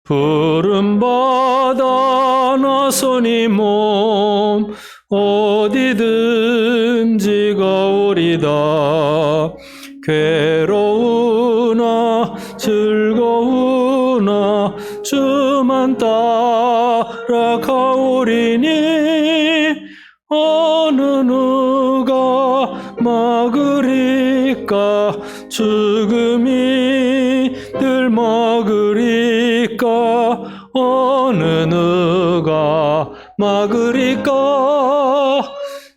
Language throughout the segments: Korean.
부름받아 나서니 몸 어디든지 가오리다. 괴로우나 즐거우나 주만 따라 가오리니 어느 누가 막으리까. 죽음이 늘 막으리까. 어느 누가 막으리까.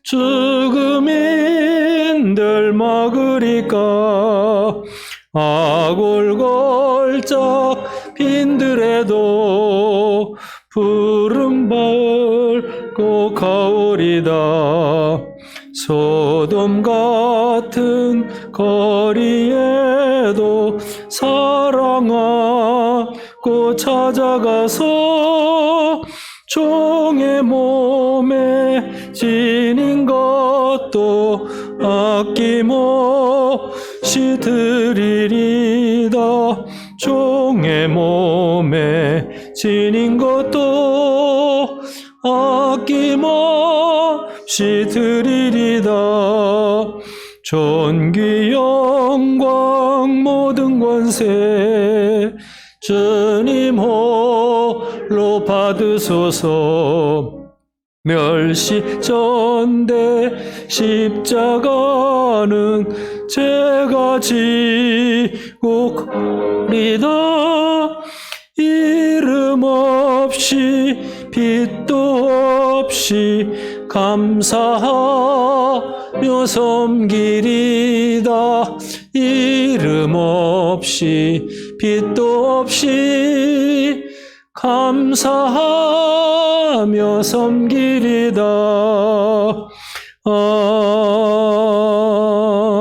죽음이 늘 막으리까. 아골골짝 빈들에도 부름 밟고 가오리다. 소돔 같은 거리에도 사랑하고 찾아가서 종의 몸에 지닌 것도 아낌없이 드리리다. 종의 몸에 지닌 것도 아낌없이 드리리다. 존귀 영광 모든 권세 주님 홀로 받으소서. 멸시 전대 십자가는 제가 지고 가리다. 이름 없이 빛도 없이 감사하며 섬기리다. 이름 없이 빛도 없이 감사하며 섬기리다.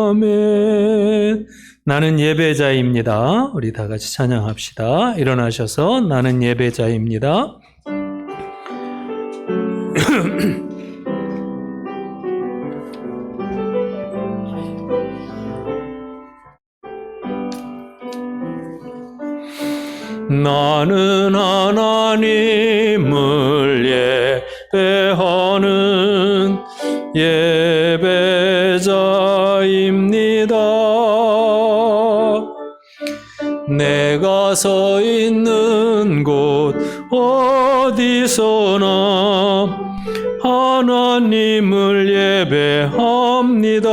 아멘. 나는 예배자입니다. 우리 다 같이 찬양합시다. 일어나셔서 나는 예배자입니다. 나는 하나님을 예배하는 예배자입니다. 내가 서 있는 곳 어디서나 하나님을 예배합니다.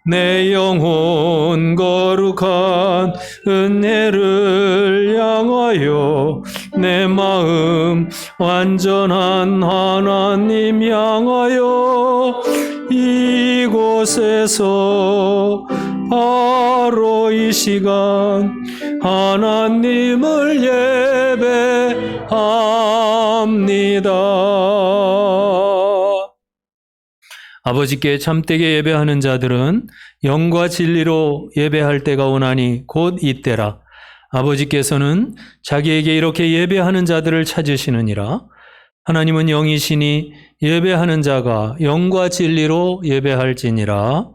내 영혼 거룩한 은혜를 향하여 내 마음 완전한 하나님 향하여 이곳에서 바로 이 시간 하나님을 예배합니다. 아버지께 참되게 예배하는 자들은 영과 진리로 예배할 때가 오나니 곧 이때라. 아버지께서는 자기에게 이렇게 예배하는 자들을 찾으시느니라. 하나님은 영이시니 예배하는 자가 영과 진리로 예배할지니라.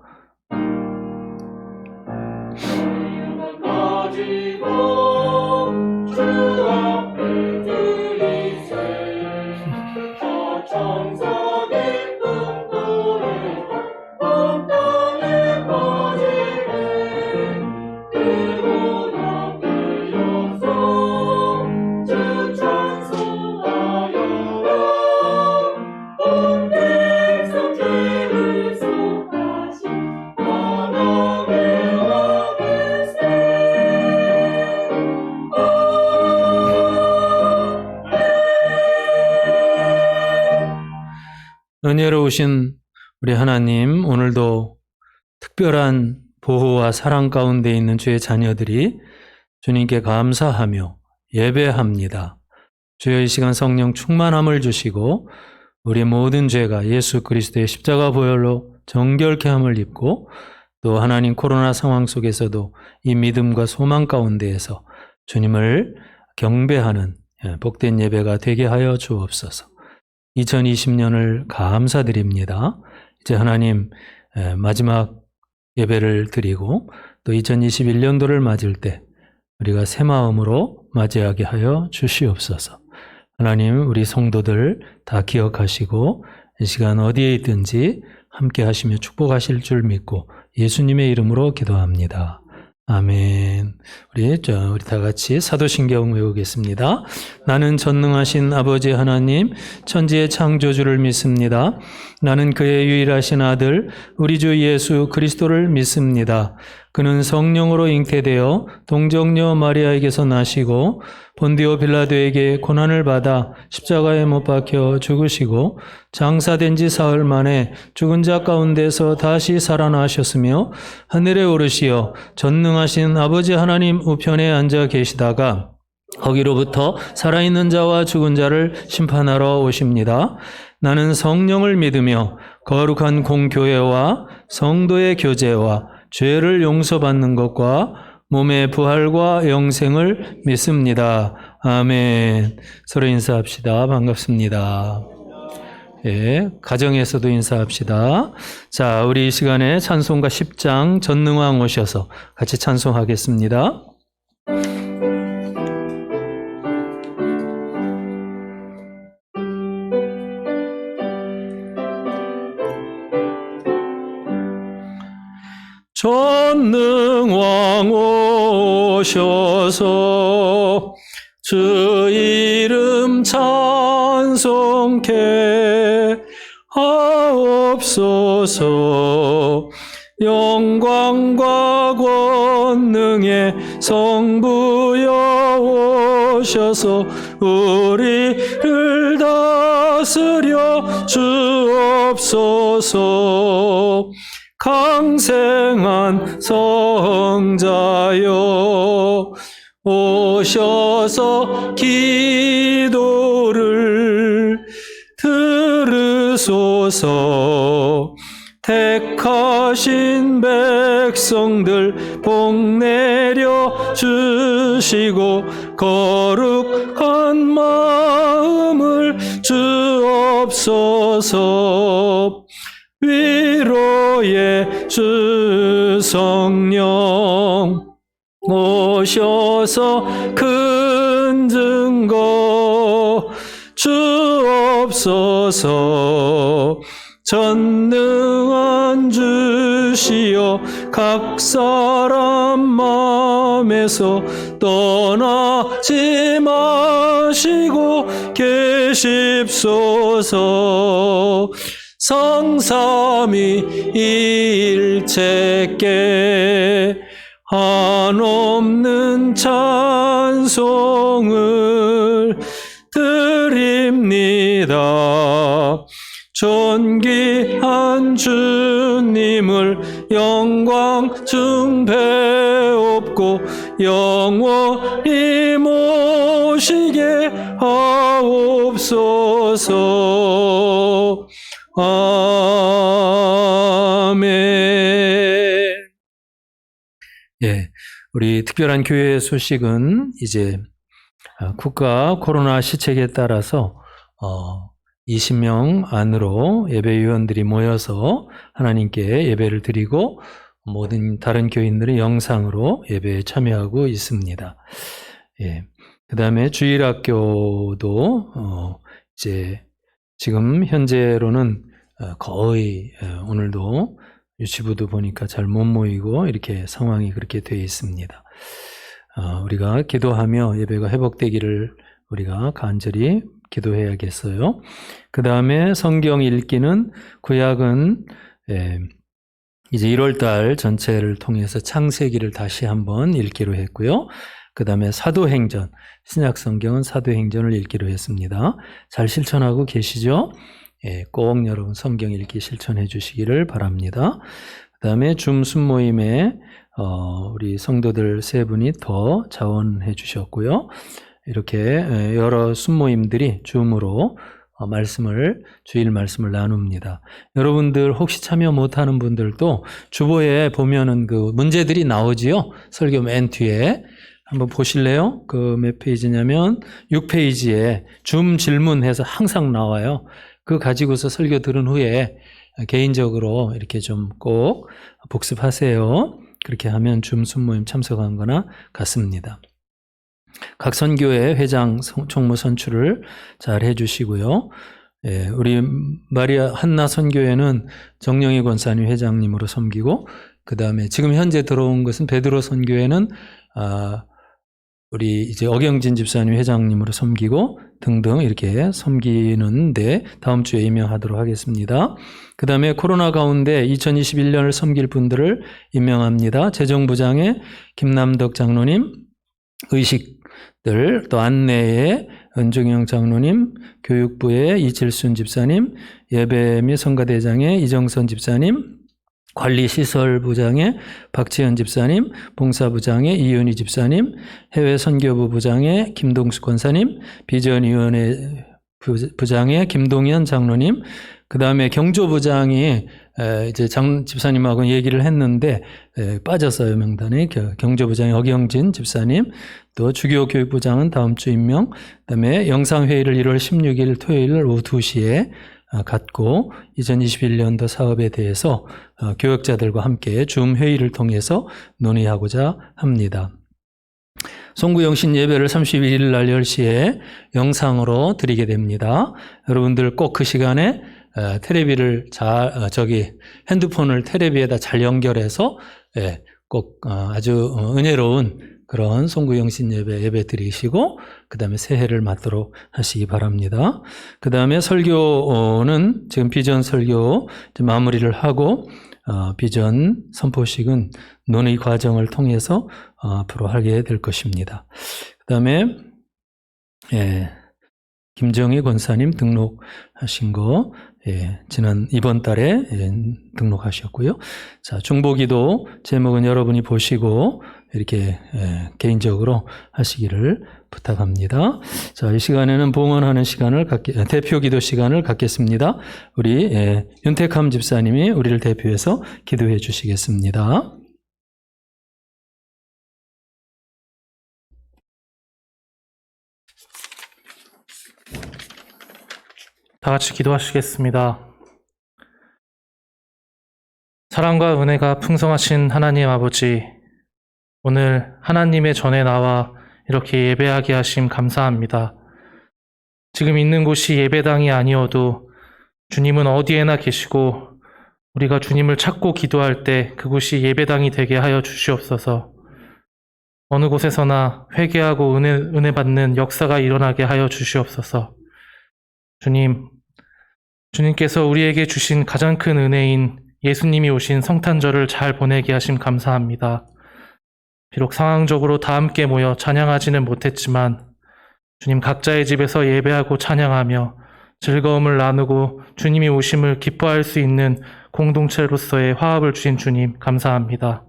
은혜로우신 우리 하나님, 오늘도 특별한 보호와 사랑 가운데 있는 주의 자녀들이 주님께 감사하며 예배합니다. 주여, 이 시간 성령 충만함을 주시고 우리 모든 죄가 예수 그리스도의 십자가 보혈로 정결케 함을 입고 또 하나님 코로나 상황 속에서도 이 믿음과 소망 가운데에서 주님을 경배하는 복된 예배가 되게 하여 주옵소서. 2020년을 감사드립니다. 이제 하나님 마지막 예배를 드리고 또 2021년도를 맞을 때 우리가 새 마음으로 맞이하게 하여 주시옵소서. 하나님, 우리 성도들 다 기억하시고 이 시간 어디에 있든지 함께 하시며 축복하실 줄 믿고 예수님의 이름으로 기도합니다. 아멘. 우리 다 같이 사도신경 외우겠습니다. 나는 전능하신 아버지 하나님, 천지의 창조주를 믿습니다. 나는 그의 유일하신 아들, 우리 주 예수 그리스도를 믿습니다. 그는 성령으로 잉태되어 동정녀 마리아에게서 나시고 본디오 빌라도에게 고난을 받아 십자가에 못 박혀 죽으시고 장사된 지 사흘 만에 죽은 자 가운데서 다시 살아나셨으며 하늘에 오르시어 전능하신 아버지 하나님 우편에 앉아 계시다가 거기로부터 살아있는 자와 죽은 자를 심판하러 오십니다. 나는 성령을 믿으며 거룩한 공교회와 성도의 교제와 죄를 용서받는 것과 몸의 부활과 영생을 믿습니다. 아멘. 서로 인사합시다. 반갑습니다. 예, 가정에서도 인사합시다. 자, 우리 이 시간에 찬송가 10장 전능왕 오셔서 같이 찬송하겠습니다. 전능왕 오셔서 주 이름 찬송케 하옵소서. 영광과 권능의 성부여 오셔서 우리를 다스려 주옵소서. 강생한 성자여 오셔서 기도를 들으소서. 택하신 백성들 복 내려 주시고 거룩한 마음을 주옵소서. 위로의 주 성령 오셔서 큰 증거 주옵소서. 전능한 주시여 각 사람 마음에서 떠나지 마시고 계십소서. 성삼위일체께 한없는 찬송을 드립니다. 존귀한 주님을 영광 중배옵고 영원히 모시게 하옵소서. 아멘. 예, 우리 특별한 교회의 소식은 이제 국가 코로나 시책에 따라서 20명 안으로 예배위원들이 모여서 하나님께 예배를 드리고 모든 다른 교인들이 영상으로 예배에 참여하고 있습니다. 예, 그 다음에 주일학교도 이제 지금 현재로는 거의 오늘도 유치부도 보니까 잘 못 모이고 이렇게 상황이 그렇게 되어 있습니다. 우리가 기도하며 예배가 회복되기를 우리가 간절히 기도해야겠어요. 그 다음에 성경 읽기는 구약은 이제 1월달 전체를 통해서 창세기를 다시 한번 읽기로 했고요. 그 다음에 사도행전, 신약 성경은 사도행전을 읽기로 했습니다. 잘 실천하고 계시죠? 예, 꼭 여러분 성경 읽기 실천해 주시기를 바랍니다. 그 다음에 줌 순모임에 우리 성도들 3분이 더 자원해 주셨고요. 이렇게 여러 순모임들이 줌으로 주일 말씀을 나눕니다. 여러분들 혹시 참여 못하는 분들도 주보에 보면은 그 문제들이 나오지요. 설교 맨 뒤에 한번 보실래요? 그 몇 페이지냐면 6페이지에 줌 질문해서 항상 나와요. 그거 가지고서 설교 들은 후에 개인적으로 이렇게 좀 꼭 복습하세요. 그렇게 하면 줌 순모임 참석한 거나 같습니다. 각 선교회 회장 총무 선출을 잘 해주시고요. 예, 우리 마리아 한나 선교회는 정영희 권사님 회장님으로 섬기고, 그 다음에 지금 현재 들어온 것은 베드로 선교회는 우리 이제 어경진 집사님 회장님으로 섬기고 등등 이렇게 섬기는데 다음 주에 임명하도록 하겠습니다. 그 다음에 코로나 가운데 2021년을 섬길 분들을 임명합니다. 재정부장에 김남덕 장로님, 의식들, 또 안내에 은종영 장로님, 교육부에 이칠순 집사님, 예배 및 성가대장에 이정선 집사님, 관리시설부장에 박지현 집사님, 봉사부장에 이윤희 집사님, 해외선교부 부장에 김동숙 권사님, 비전위원회 부장에 김동현 장로님, 그 다음에 경조부장이 이제 집사님하고 얘기를 했는데 빠졌어요, 명단에. 경조부장이 어경진 집사님, 또 주교교육부장은 다음 주 임명, 그 다음에 영상회의를 1월 16일 토요일 오후 2시에 갖고 2021년도 사업에 대해서 교역자들과 함께 줌 회의를 통해서 논의하고자 합니다. 송구영신 예배를 31일 날 10시에 영상으로 드리게 됩니다. 여러분들 꼭 그 시간에 테레비를 핸드폰을 테레비에다 잘 연결해서 꼭 아주 은혜로운 그런 송구영신 예배 드리시고 그 다음에 새해를 맞도록 하시기 바랍니다. 그 다음에 설교는 지금 비전 설교 마무리를 하고 비전 선포식은 논의 과정을 통해서 앞으로 하게 될 것입니다. 그 다음에 김정희 권사님 등록하신 거 이번 달에 등록하셨고요. 자, 중보기도 제목은 여러분이 보시고 이렇게 개인적으로 하시기를 부탁합니다. 자, 이 시간에는 봉헌하는 시간을 대표 기도 시간을 갖겠습니다. 우리 윤택함 집사님이 우리를 대표해서 기도해 주시겠습니다. 다 같이 기도하시겠습니다. 사랑과 은혜가 풍성하신 하나님 아버지, 오늘 하나님의 전에 나와 이렇게 예배하게 하심 감사합니다. 지금 있는 곳이 예배당이 아니어도 주님은 어디에나 계시고 우리가 주님을 찾고 기도할 때 그곳이 예배당이 되게 하여 주시옵소서. 어느 곳에서나 회개하고 은혜 받는 역사가 일어나게 하여 주시옵소서. 주님께서 우리에게 주신 가장 큰 은혜인 예수님이 오신 성탄절을 잘 보내게 하심 감사합니다. 비록 상황적으로 다 함께 모여 찬양하지는 못했지만 주님 각자의 집에서 예배하고 찬양하며 즐거움을 나누고 주님이 오심을 기뻐할 수 있는 공동체로서의 화합을 주신 주님 감사합니다.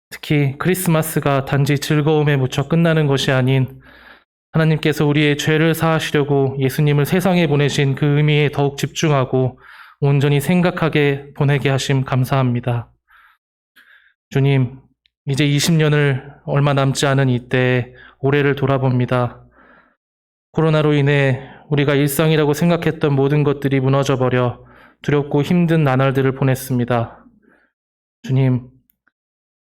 특히 크리스마스가 단지 즐거움에 묻혀 끝나는 것이 아닌 하나님께서 우리의 죄를 사하시려고 예수님을 세상에 보내신 그 의미에 더욱 집중하고 온전히 생각하게 보내게 하심 감사합니다. 주님, 이제 20년을 얼마 남지 않은 이때에 올해를 돌아봅니다. 코로나로 인해 우리가 일상이라고 생각했던 모든 것들이 무너져버려 두렵고 힘든 나날들을 보냈습니다. 주님,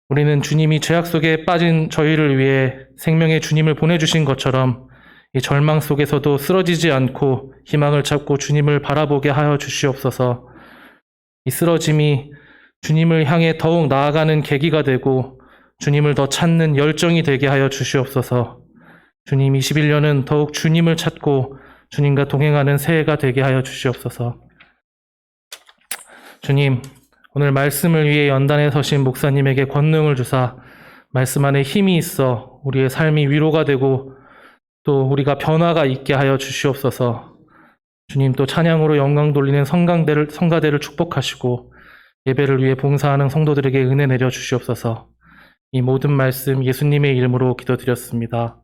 우리는 주님이 죄악 속에 빠진 저희를 위해 생명의 주님을 보내주신 것처럼 이 절망 속에서도 쓰러지지 않고 희망을 찾고 주님을 바라보게 하여 주시옵소서. 이 쓰러짐이 주님을 향해 더욱 나아가는 계기가 되고 주님을 더 찾는 열정이 되게 하여 주시옵소서. 주님, 21년은 더욱 주님을 찾고 주님과 동행하는 새해가 되게 하여 주시옵소서. 주님, 오늘 말씀을 위해 연단에 서신 목사님에게 권능을 주사 말씀 안에 힘이 있어 우리의 삶이 위로가 되고 또 우리가 변화가 있게 하여 주시옵소서. 주님, 또 찬양으로 영광 돌리는 성가대를 축복하시고 예배를 위해 봉사하는 성도들에게 은혜 내려 주시옵소서. 이 모든 말씀 예수님의 이름으로 기도드렸습니다.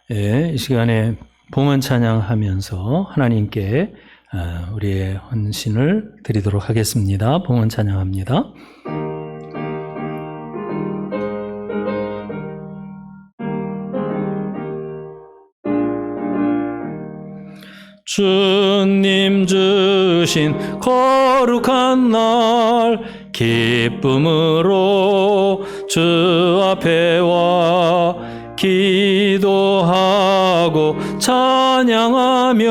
이 시간에 봉헌 찬양하면서 하나님께 우리의 헌신을 드리도록 하겠습니다. 봉헌 찬양합니다. 주님 주신 거룩한 날 기쁨으로 주 앞에 와 기도하고 찬양하며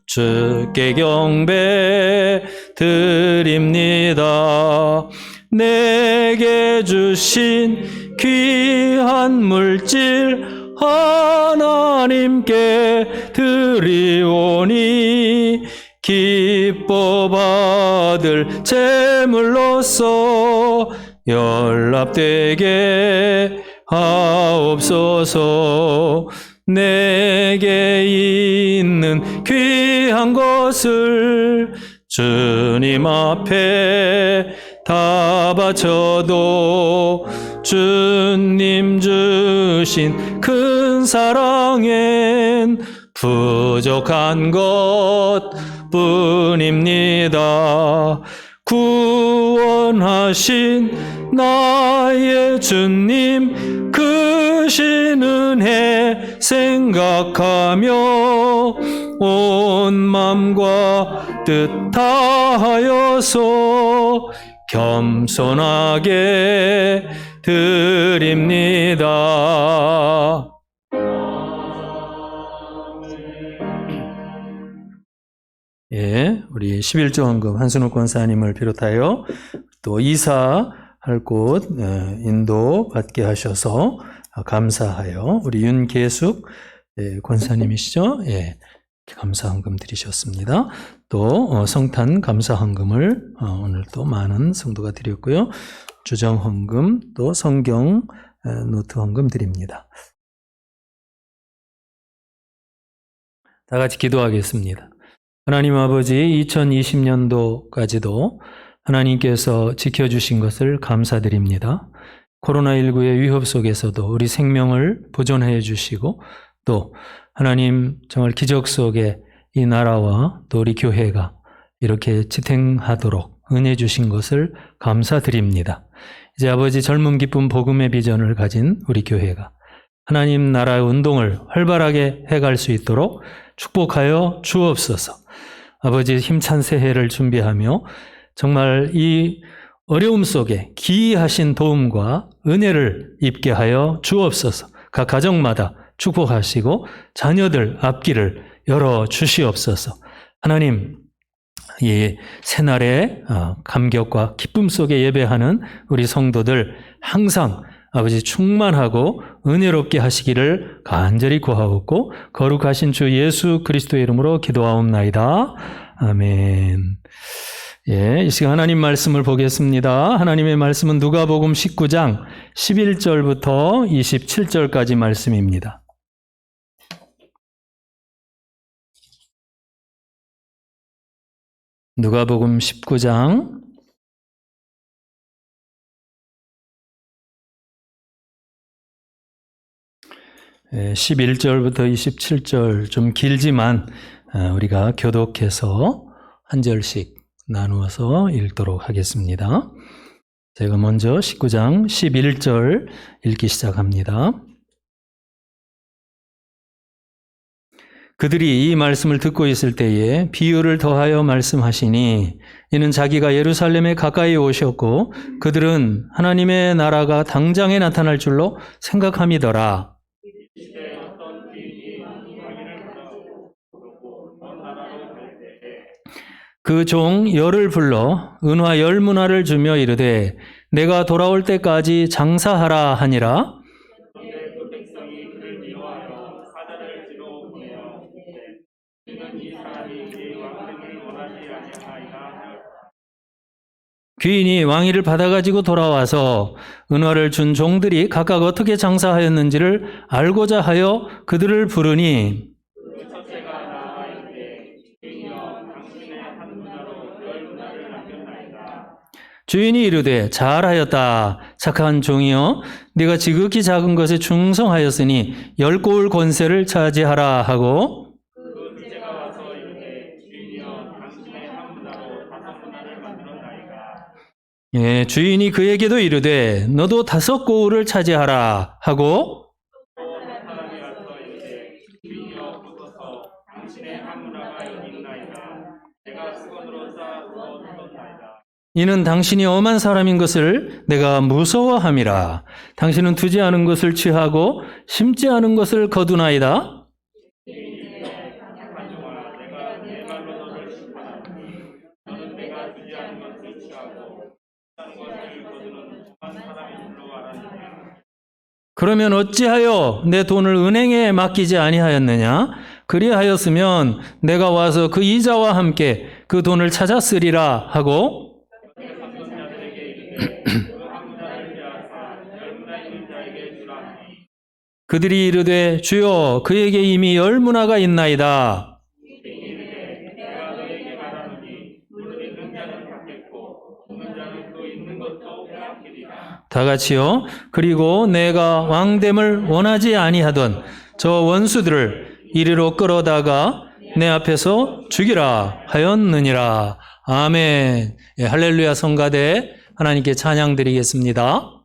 주께 경배 드립니다. 내게 주신 귀한 물질 하나님께 드리오니 기뻐 받을 제물로서 연락되게 하옵소서. 내게 있는 귀한 것을 주님 앞에 다 바쳐도 주님 주신 큰 사랑엔 부족한 것 뿐입니다. 구원하신 나의 주님 크신 은혜 생각하며 온 맘과 뜻 다하여서 겸손하게 드립니다. 예, 우리 11조 헌금 한순욱 권사님을 비롯하여 또 이사할 곳 인도 받게 하셔서 감사하여 우리 윤계숙 권사님이시죠? 예, 감사 헌금 드리셨습니다. 또 성탄 감사 헌금을 오늘 또 많은 성도가 드렸고요. 주정 헌금 또 성경 노트 헌금 드립니다. 다 같이 기도하겠습니다. 하나님 아버지, 2020년도까지도 하나님께서 지켜주신 것을 감사드립니다. 코로나19의 위협 속에서도 우리 생명을 보존해 주시고 또 하나님 정말 기적 속에 이 나라와 또 우리 교회가 이렇게 지탱하도록 은혜 주신 것을 감사드립니다. 이제 아버지 젊음 기쁨 복음의 비전을 가진 우리 교회가 하나님 나라의 운동을 활발하게 해갈 수 있도록 축복하여 주옵소서. 아버지 힘찬 새해를 준비하며 정말 이 어려움 속에 기이하신 도움과 은혜를 입게 하여 주옵소서. 각 가정마다 축복하시고 자녀들 앞길을 열어 주시옵소서. 하나님, 이 새날의 감격과 기쁨 속에 예배하는 우리 성도들 항상 아버지 충만하고 은혜롭게 하시기를 간절히 구하옵고 거룩하신 주 예수 그리스도의 이름으로 기도하옵나이다. 아멘. 예, 이 시간 하나님 말씀을 보겠습니다. 하나님의 말씀은 누가복음 19장 11절부터 27절까지 말씀입니다. 누가복음 19장 11절부터 27절 좀 길지만 우리가 교독해서 한 절씩 나누어서 읽도록 하겠습니다. 제가 먼저 19장 11절 읽기 시작합니다. 그들이 이 말씀을 듣고 있을 때에 비유를 더하여 말씀하시니 이는 자기가 예루살렘에 가까이 오셨고 그들은 하나님의 나라가 당장에 나타날 줄로 생각함이더라. 그 종 열을 불러 은화 10문화를 주며 이르되 내가 돌아올 때까지 장사하라 하니라. 귀인이 왕위를 받아가지고 돌아와서 은화를 준 종들이 각각 어떻게 장사하였는지를 알고자 하여 그들을 부르니 주인이 이르되 잘하였다. 착한 종이여, 네가 지극히 작은 것에 충성하였으니 10고울 권세를 차지하라 하고, 예, 주인이 그에게도 이르되 너도 5고울을 차지하라 하고, 이는 당신이 엄한 사람인 것을 내가 무서워함이라. 당신은 두지 않은 것을 취하고 심지 않은 것을 거두나이다. 그러면 어찌하여 내 돈을 은행에 맡기지 아니하였느냐? 그리하였으면 내가 와서 그 이자와 함께 그 돈을 찾았으리라 하고, 그들이 이르되 주여 그에게 이미 10문화가 있나이다. 다 같이요. 그리고 내가 왕됨을 원하지 아니하던 저 원수들을 이리로 끌어다가 내 앞에서 죽이라 하였느니라. 아멘. 예, 할렐루야. 성가대 하나님께 찬양 드리겠습니다.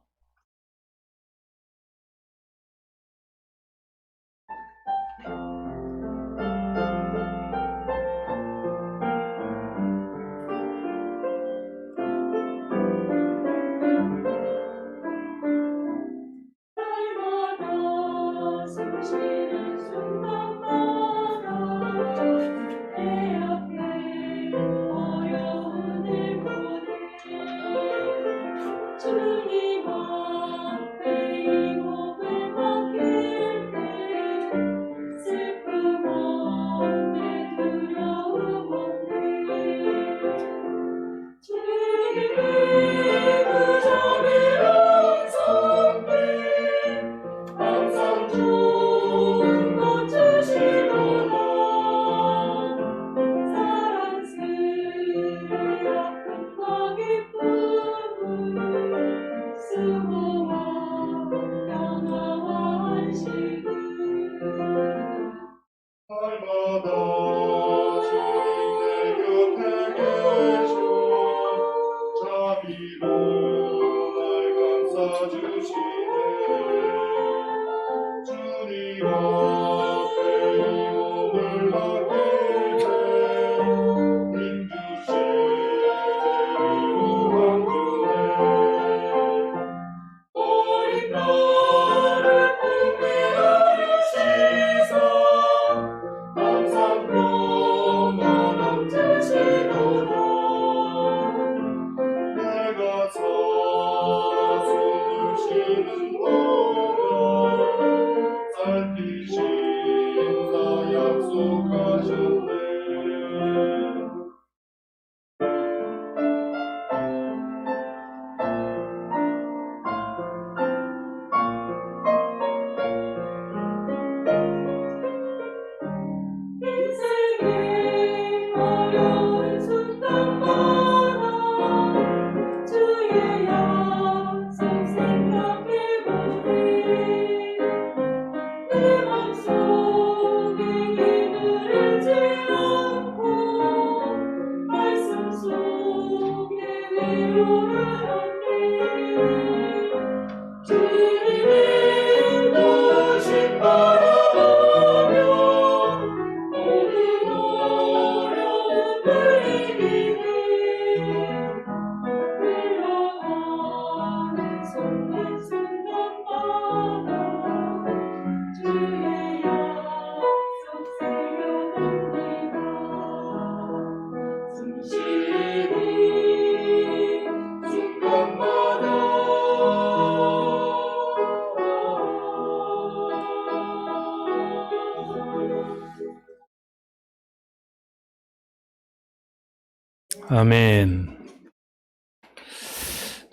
아멘.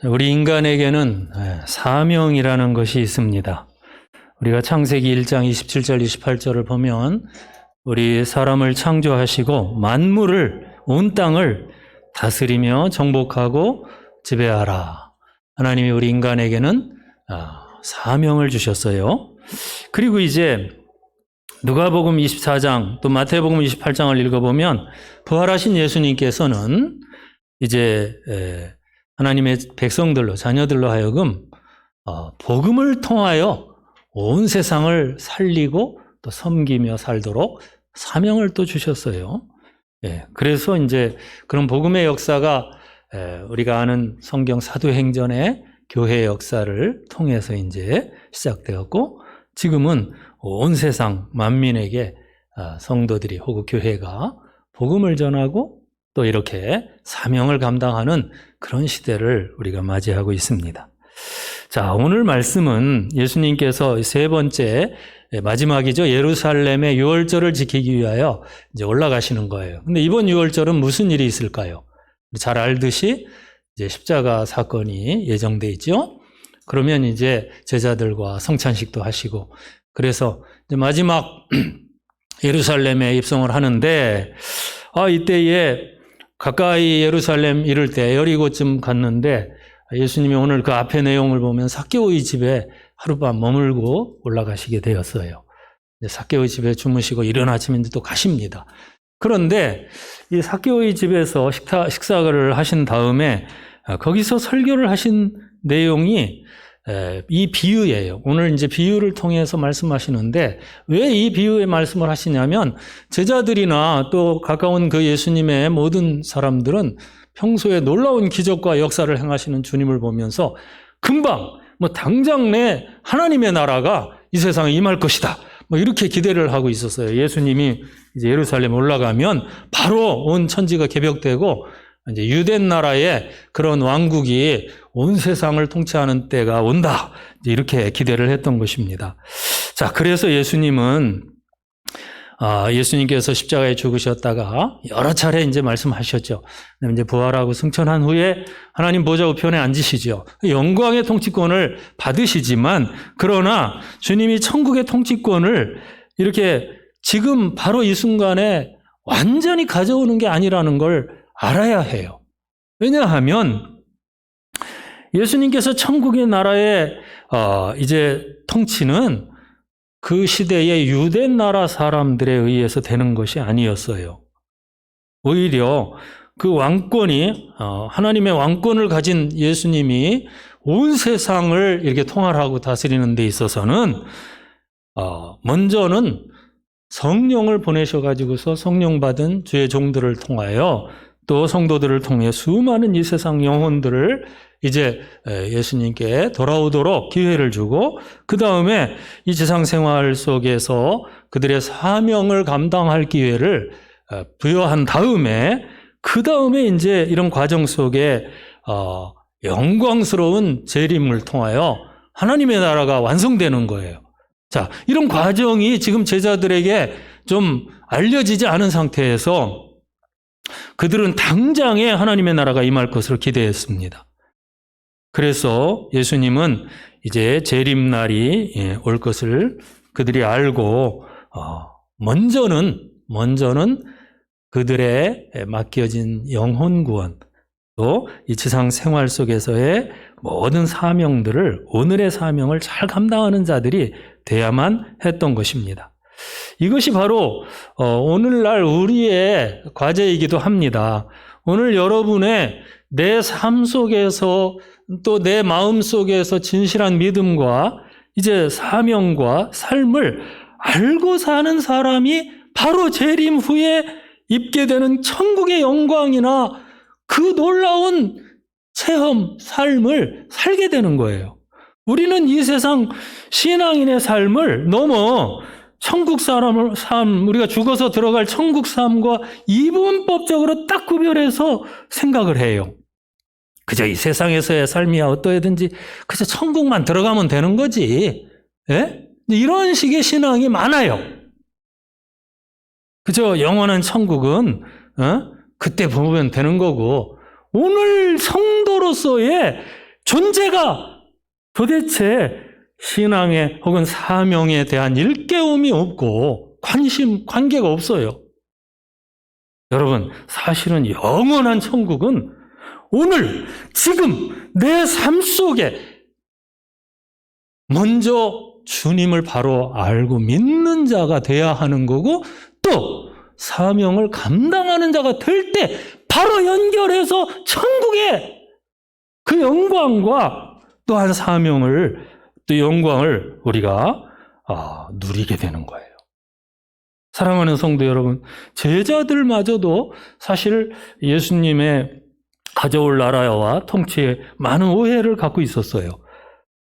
우리 인간에게는 사명이라는 것이 있습니다. 우리가 창세기 1장 27절 28절을 보면 우리 사람을 창조하시고 만물을 온 땅을 다스리며 정복하고 지배하라. 하나님이 우리 인간에게는 사명을 주셨어요. 그리고 이제 누가복음 24장 또 마태복음 28장을 읽어보면 부활하신 예수님께서는 이제 하나님의 백성들로 자녀들로 하여금 복음을 통하여 온 세상을 살리고 또 섬기며 살도록 사명을 또 주셨어요. 그래서 이제 그런 복음의 역사가 우리가 아는 성경 사도행전의 교회 역사를 통해서 이제 시작되었고, 지금은 온 세상 만민에게 성도들이 혹은 교회가 복음을 전하고 또 이렇게 사명을 감당하는 그런 시대를 우리가 맞이하고 있습니다. 자, 오늘 말씀은 예수님께서 세 번째 마지막이죠. 예루살렘의 유월절을 지키기 위하여 이제 올라가시는 거예요. 근데 이번 유월절은 무슨 일이 있을까요? 잘 알듯이 이제 십자가 사건이 예정돼 있죠. 그러면 이제 제자들과 성찬식도 하시고, 그래서 이제 마지막 예루살렘에 입성을 하는데, 이때에 가까이 예루살렘 이를 때 여리고쯤 갔는데 예수님이 오늘 그 앞의 내용을 보면 삭개오의 집에 하룻밤 머물고 올라가시게 되었어요. 삭개오의 집에 주무시고 이른 아침인데 또 가십니다. 그런데 이 삭개오의 집에서 식사를 하신 다음에 거기서 설교를 하신 내용이 이 비유예요. 오늘 이제 비유를 통해서 말씀하시는데 왜 이 비유의 말씀을 하시냐면 제자들이나 또 가까운 그 예수님의 모든 사람들은 평소에 놀라운 기적과 역사를 행하시는 주님을 보면서 금방 당장 내 하나님의 나라가 이 세상에 임할 것이다, 이렇게 기대를 하고 있었어요. 예수님이 이제 예루살렘 올라가면 바로 온 천지가 개벽되고 이제 유대 나라의 그런 왕국이 온 세상을 통치하는 때가 온다, 이렇게 기대를 했던 것입니다. 자, 그래서 예수님께서 십자가에 죽으셨다가 여러 차례 이제 말씀하셨죠. 이제 부활하고 승천한 후에 하나님 보좌 우편에 앉으시죠. 영광의 통치권을 받으시지만, 그러나 주님이 천국의 통치권을 이렇게 지금 바로 이 순간에 완전히 가져오는 게 아니라는 걸 알아야 해요. 왜냐하면 예수님께서 천국의 나라의 이제 통치는 그 시대의 유대 나라 사람들에 의해서 되는 것이 아니었어요. 오히려 그 왕권이 하나님의 왕권을 가진 예수님이 온 세상을 이렇게 통할하고 다스리는 데 있어서는 먼저는 성령을 보내셔가지고서 성령 받은 주의 종들을 통하여 또 성도들을 통해 수많은 이 세상 영혼들을 이제 예수님께 돌아오도록 기회를 주고, 그 다음에 이 지상 생활 속에서 그들의 사명을 감당할 기회를 부여한 다음에, 그 다음에 이제 이런 과정 속에 영광스러운 재림을 통하여 하나님의 나라가 완성되는 거예요. 자, 이런 과정이 지금 제자들에게 좀 알려지지 않은 상태에서 그들은 당장에 하나님의 나라가 임할 것을 기대했습니다. 그래서 예수님은 이제 재림날이 올 것을 그들이 알고 먼저는 그들의 맡겨진 영혼 구원, 또 이 지상 생활 속에서의 모든 사명들을, 오늘의 사명을 잘 감당하는 자들이 돼야만 했던 것입니다. 이것이 바로 오늘날 우리의 과제이기도 합니다. 오늘 여러분의 내 삶 속에서 또 내 마음 속에서 진실한 믿음과 이제 사명과 삶을 알고 사는 사람이 바로 재림 후에 입게 되는 천국의 영광이나 그 놀라운 체험, 삶을 살게 되는 거예요. 우리는 이 세상 신앙인의 삶을 넘어 천국 삶, 우리가 죽어서 들어갈 천국 삶과 이분법적으로 딱 구별해서 생각을 해요. 그저 이 세상에서의 삶이야 어떠하든지 그저 천국만 들어가면 되는 거지. 예? 이런 식의 신앙이 많아요. 그저 영원한 천국은 그때 보면 되는 거고, 오늘 성도로서의 존재가 도대체 신앙에 혹은 사명에 대한 일깨움이 없고 관계가 없어요. 여러분, 사실은 영원한 천국은 오늘 지금 내 삶 속에 먼저 주님을 바로 알고 믿는 자가 돼야 하는 거고, 또 사명을 감당하는 자가 될 때 바로 연결해서 천국의 그 영광과 또한 사명을, 또 영광을 우리가 누리게 되는 거예요. 사랑하는 성도 여러분, 제자들마저도 사실 예수님의 가져올 나라와 통치에 많은 오해를 갖고 있었어요.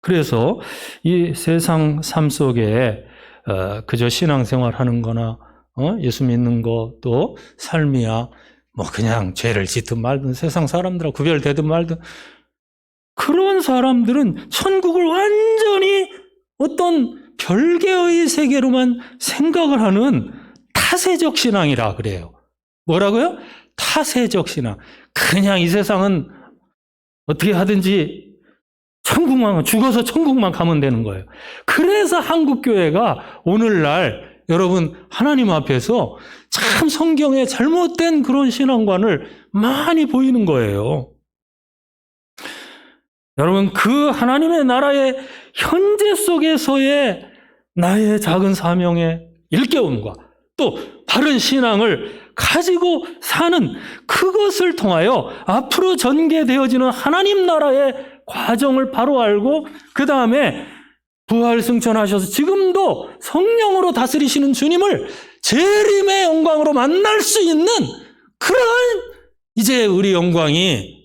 그래서 이 세상 삶 속에 그저 신앙생활 하는 거나 예수 믿는 것도 삶이야, 뭐 그냥 죄를 짓든 말든 세상 사람들하고 구별되든 말든, 그런 사람들은 천국을 완전히 어떤 별개의 세계로만 생각을 하는 타세적 신앙이라 그래요. 뭐라고요? 타세적 신앙. 그냥 이 세상은 어떻게 하든지 천국만, 죽어서 천국만 가면 되는 거예요. 그래서 한국교회가 오늘날 여러분 하나님 앞에서 참 성경에 잘못된 그런 신앙관을 많이 보이는 거예요. 여러분, 그 하나님의 나라의 현재 속에서의 나의 작은 사명의 일깨움과 또 바른 신앙을 가지고 사는 그것을 통하여 앞으로 전개되어지는 하나님 나라의 과정을 바로 알고, 그 다음에 부활 승천하셔서 지금도 성령으로 다스리시는 주님을 재림의 영광으로 만날 수 있는 그런 이제 우리 영광이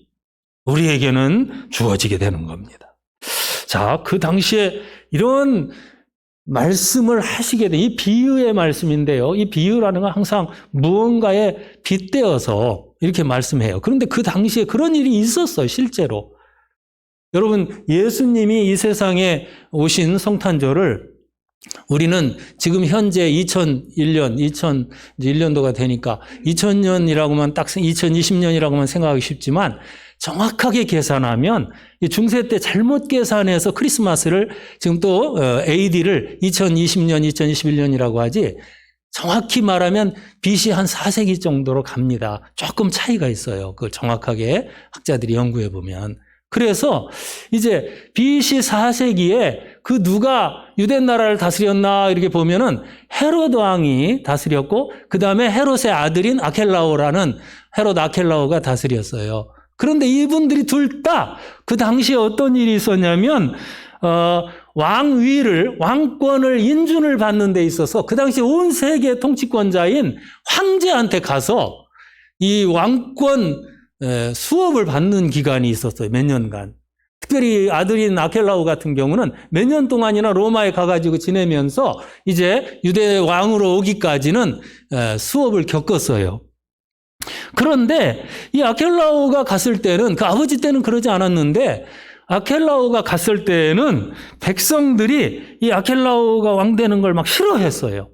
우리에게는 주어지게 되는 겁니다. 자, 그 당시에 이런 말씀을 하시게 된 이 비유의 말씀인데요. 이 비유라는 건 항상 무언가에 빗대어서 이렇게 말씀해요. 그런데 그 당시에 그런 일이 있었어요, 실제로. 여러분, 예수님이 이 세상에 오신 성탄절을 우리는 지금 현재 2001년, 2001년도가 되니까 2000년이라고만 딱 2020년이라고만 생각하기 쉽지만, 정확하게 계산하면 중세 때 잘못 계산해서 크리스마스를 지금 또 AD를 2020년, 2021년이라고 하지, 정확히 말하면 BC 한 4세기 정도로 갑니다. 조금 차이가 있어요. 그걸 정확하게 학자들이 연구해 보면. 그래서 이제 BC 4세기에 그 누가 유대 나라를 다스렸나 이렇게 보면은 헤롯 왕이 다스렸고, 그 다음에 헤롯의 아들인 아켈라오라는 헤롯 아켈라오가 다스렸어요. 그런데 이분들이 둘 다 그 당시에 어떤 일이 있었냐면, 왕권을 인준을 받는 데 있어서 그 당시 온 세계 통치권자인 황제한테 가서 이 왕권 수업을 받는 기간이 있었어요. 몇 년간. 특별히 아들인 아켈라오 같은 경우는 몇 년 동안이나 로마에 가가지고 지내면서 이제 유대 왕으로 오기까지는 수업을 겪었어요. 그런데 이 아켈라오가 갔을 때는, 그 아버지 때는 그러지 않았는데, 아켈라오가 갔을 때는 백성들이 이 아켈라오가 왕 되는 걸 막 싫어했어요.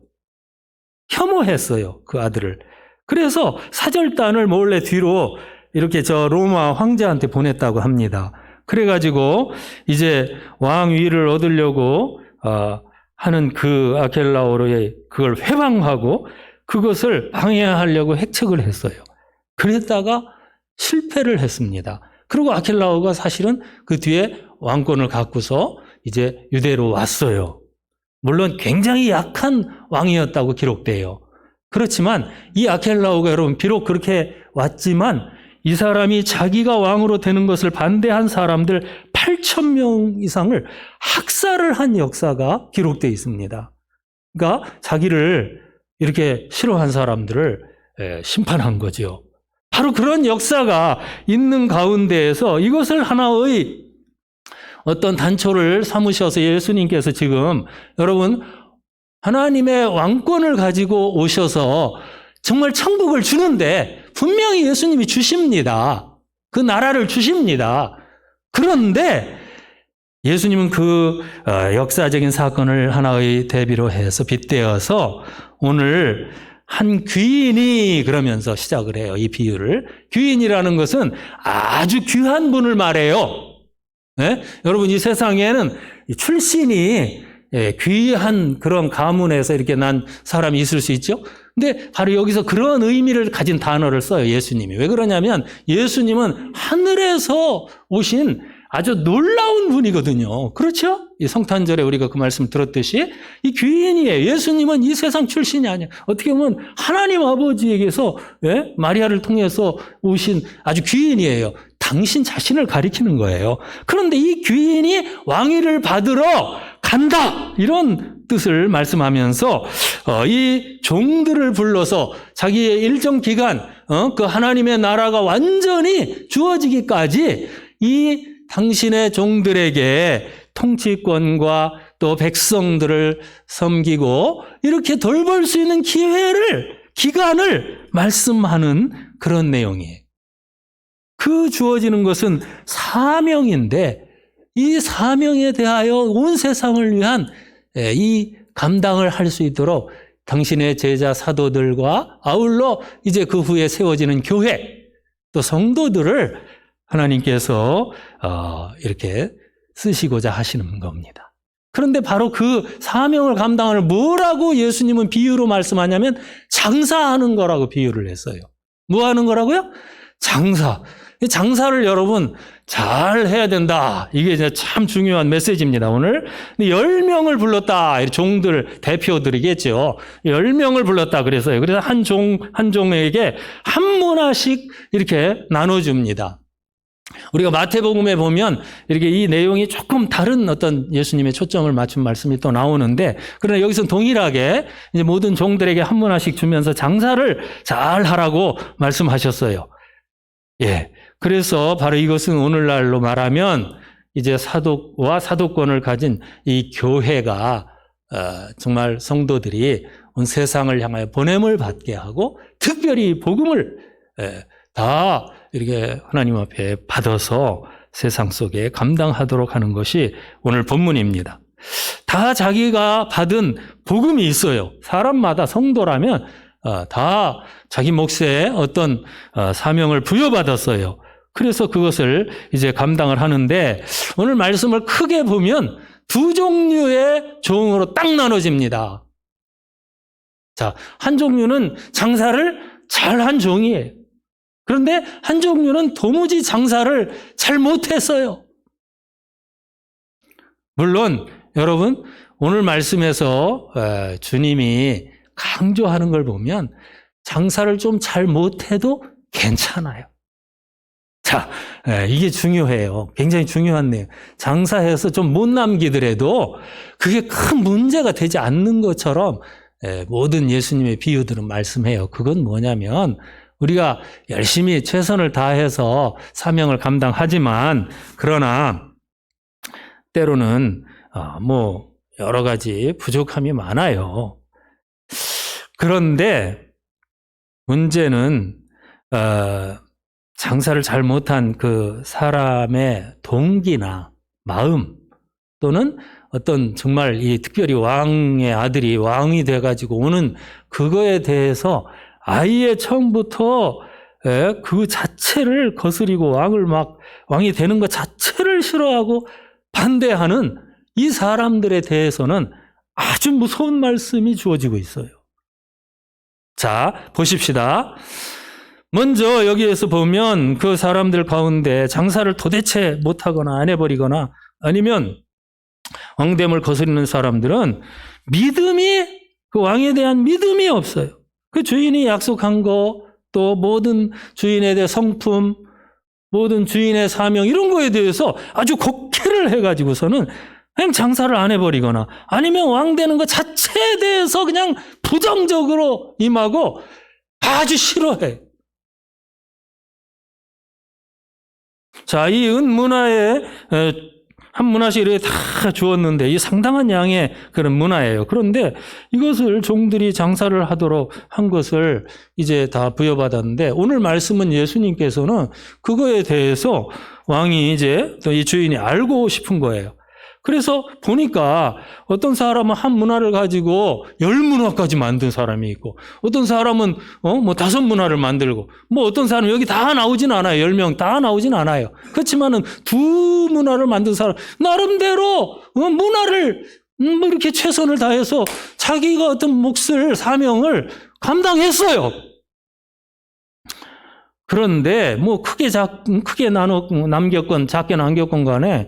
혐오했어요, 그 아들을. 그래서 사절단을 몰래 뒤로 이렇게 저 로마 황제한테 보냈다고 합니다. 그래가지고 이제 왕위를 얻으려고 하는 그 아켈라오로의 그걸 회방하고 그것을 방해하려고 핵척을 했어요. 그랬다가 실패를 했습니다. 그리고 아켈라오가 사실은 그 뒤에 왕권을 갖고서 이제 유대로 왔어요. 물론 굉장히 약한 왕이었다고 기록돼요. 그렇지만 이 아켈라오가 여러분 비록 그렇게 왔지만 이 사람이 자기가 왕으로 되는 것을 반대한 사람들 8,000명 이상을 학살을 한 역사가 기록되어 있습니다. 그러니까 자기를 이렇게 싫어한 사람들을 심판한 거죠. 바로 그런 역사가 있는 가운데에서 이것을 하나의 어떤 단초를 삼으셔서 예수님께서 지금 여러분 하나님의 왕권을 가지고 오셔서 정말 천국을 주는데 분명히 예수님이 주십니다. 그 나라를 주십니다. 그런데 예수님은 그 역사적인 사건을 하나의 대비로 해서 빗대어서 오늘 한 귀인이 그러면서 시작을 해요. 이 비유를. 귀인이라는 것은 아주 귀한 분을 말해요. 네? 여러분 이 세상에는 출신이 귀한 그런 가문에서 이렇게 난 사람이 있을 수 있죠. 근데 바로 여기서 그런 의미를 가진 단어를 써요, 예수님이. 왜 그러냐면 예수님은 하늘에서 오신 아주 놀라운 분이거든요. 그렇죠? 이 성탄절에 우리가 그 말씀 들었듯이 이 귀인이에요. 예수님은 이 세상 출신이 아니에요. 어떻게 보면 하나님 아버지에게서 마리아를 통해서 오신 아주 귀인이에요. 당신 자신을 가리키는 거예요. 그런데 이 귀인이 왕위를 받으러 간다, 이런 뜻을 말씀하면서 이 종들을 불러서 자기의 일정 기간 그 하나님의 나라가 완전히 주어지기까지 이 당신의 종들에게 통치권과 또 백성들을 섬기고 이렇게 돌볼 수 있는 기간을 말씀하는 그런 내용이에요. 그 주어지는 것은 사명인데 이 사명에 대하여 온 세상을 위한 이 감당을 할 수 있도록 당신의 제자 사도들과 아울러 이제 그 후에 세워지는 교회 또 성도들을 하나님께서 이렇게 쓰시고자 하시는 겁니다. 그런데 바로 그 사명을 감당을 뭐라고 예수님은 비유로 말씀하냐면 장사하는 거라고 비유를 했어요. 뭐 하는 거라고요? 장사. 장사를 여러분 잘 해야 된다. 이게 이제 참 중요한 메시지입니다, 오늘. 10명을 불렀다. 종들, 대표들이겠죠. 10명을 불렀다 그래서요. 그래서 한 종에게 한 문화씩 이렇게 나눠줍니다. 우리가 마태복음에 보면 이렇게 이 내용이 조금 다른 어떤 예수님의 초점을 맞춘 말씀이 또 나오는데, 그러나 여기서 동일하게 이제 모든 종들에게 한 문화씩 주면서 장사를 잘 하라고 말씀하셨어요. 예. 그래서 바로 이것은 오늘날로 말하면 이제 사도와 사도권을 가진 이 교회가 정말 성도들이 온 세상을 향하여 보냄을 받게 하고 특별히 복음을 다 이렇게 하나님 앞에 받아서 세상 속에 감당하도록 하는 것이 오늘 본문입니다. 다 자기가 받은 복음이 있어요. 사람마다 성도라면 다 자기 몫에 어떤 사명을 부여받았어요. 그래서 그것을 이제 감당을 하는데 오늘 말씀을 크게 보면 두 종류의 종으로 딱 나눠집니다. 자, 한 종류는 장사를 잘한 종이에요. 그런데 한 종류는 도무지 장사를 잘 못했어요. 물론 여러분 오늘 말씀에서 주님이 강조하는 걸 보면 장사를 좀 잘 못해도 괜찮아요. 자, 이게 중요해요. 굉장히 중요한 내용. 장사해서 좀 못 남기더라도 그게 큰 문제가 되지 않는 것처럼 모든 예수님의 비유들은 말씀해요. 그건 뭐냐면 우리가 열심히 최선을 다해서 사명을 감당하지만 그러나 때로는 뭐 여러 가지 부족함이 많아요. 그런데 문제는 장사를 잘 못한 그 사람의 동기나 마음 또는 어떤 정말 이 특별히 왕의 아들이 왕이 돼가지고 오는 그거에 대해서 아예 처음부터 그 자체를 거스리고 왕이 되는 것 자체를 싫어하고 반대하는 이 사람들에 대해서는 아주 무서운 말씀이 주어지고 있어요. 자, 보십시다. 먼저 여기에서 보면 그 사람들 가운데 장사를 도대체 못하거나 안 해버리거나 아니면 왕됨을 거스르는 사람들은 그 왕에 대한 믿음이 없어요. 그 주인이 약속한 거, 또 모든 주인에 대해 성품, 모든 주인의 사명 이런 거에 대해서 아주 곡해를 해가지고서는 그냥 장사를 안 해버리거나 아니면 왕 되는 것 자체에 대해서 그냥 부정적으로 임하고 아주 싫어해. 자, 이 은문화에 한 문화씩 이렇게 다 주었는데 이 상당한 양의 그런 문화예요. 그런데 이것을 종들이 장사를 하도록 한 것을 이제 다 부여받았는데 오늘 말씀은 예수님께서는 그거에 대해서 왕이 이제 또 이 주인이 알고 싶은 거예요. 그래서 보니까 어떤 사람은 한 문화를 가지고 10문화까지 만든 사람이 있고 어떤 사람은 5문화를 만들고 어떤 사람은 여기 다 나오진 않아요. 10명 다 나오진 않아요. 그렇지만은 2문화를 만든 사람 나름대로 문화를 뭐 이렇게 최선을 다해서 자기가 어떤 몫을, 사명을 감당했어요. 그런데 뭐 크게 남겼건 작게 남겼건 간에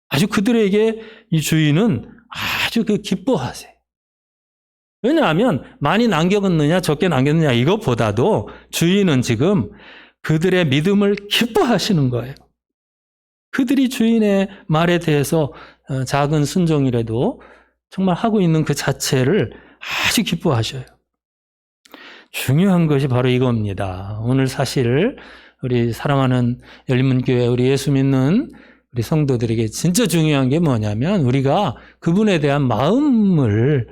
아주 그들에게 이 주인은 아주 기뻐하세요. 왜냐하면 많이 남겼느냐 적게 남겼느냐 이것보다도 주인은 지금 그들의 믿음을 기뻐하시는 거예요. 그들이 주인의 말에 대해서 작은 순종이라도 정말 하고 있는 그 자체를 아주 기뻐하셔요. 중요한 것이 바로 이겁니다. 오늘 사실 우리 사랑하는 열린문교회 우리 예수 믿는 우리 성도들에게 진짜 중요한 게 뭐냐면 우리가 그분에 대한 마음을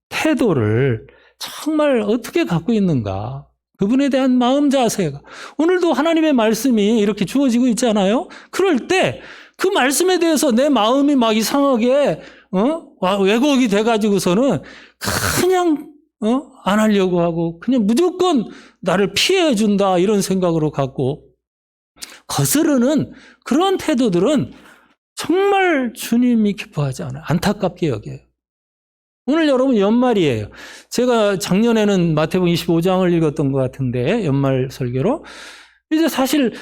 태도를 정말 어떻게 갖고 있는가. 그분에 대한 마음 자세가. 오늘도 하나님의 말씀이 이렇게 주어지고 있잖아요. 그럴 때 그 말씀에 대해서 내 마음이 막 이상하게 왜곡이 돼가지고서는 그냥 안 하려고 하고 그냥 무조건 나를 피해 준다 이런 생각으로 갖고 거스르는 그런 태도들은 정말 주님이 기뻐하지 않아요. 안타깝게 여겨요. 오늘 여러분 연말이에요. 제가 작년에는 마태복음 25장을 읽었던 것 같은데 연말 설교로 이제 사실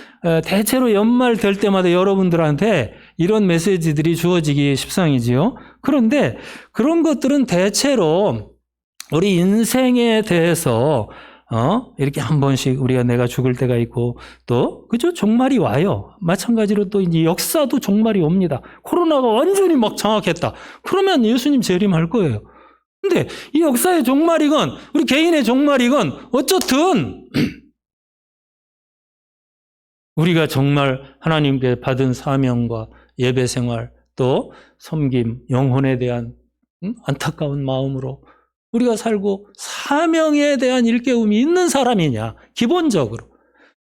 대체로 연말 될 때마다 여러분들한테 이런 메시지들이 주어지기 십상이지요. 그런데 그런 것들은 대체로 우리 인생에 대해서 이렇게 한 번씩 우리가 내가 죽을 때가 있고 또 그죠? 종말이 와요. 마찬가지로 또 이제 역사도 종말이 옵니다. 코로나가 완전히 막 장악했다. 그러면 예수님 재림할 거예요. 근데 이 역사의 종말이건 우리 개인의 종말이건 어쨌든 우리가 정말 하나님께 받은 사명과 예배 생활 또 섬김, 영혼에 대한 안타까운 마음으로 우리가 살고 사명에 대한 일깨움이 있는 사람이냐 기본적으로.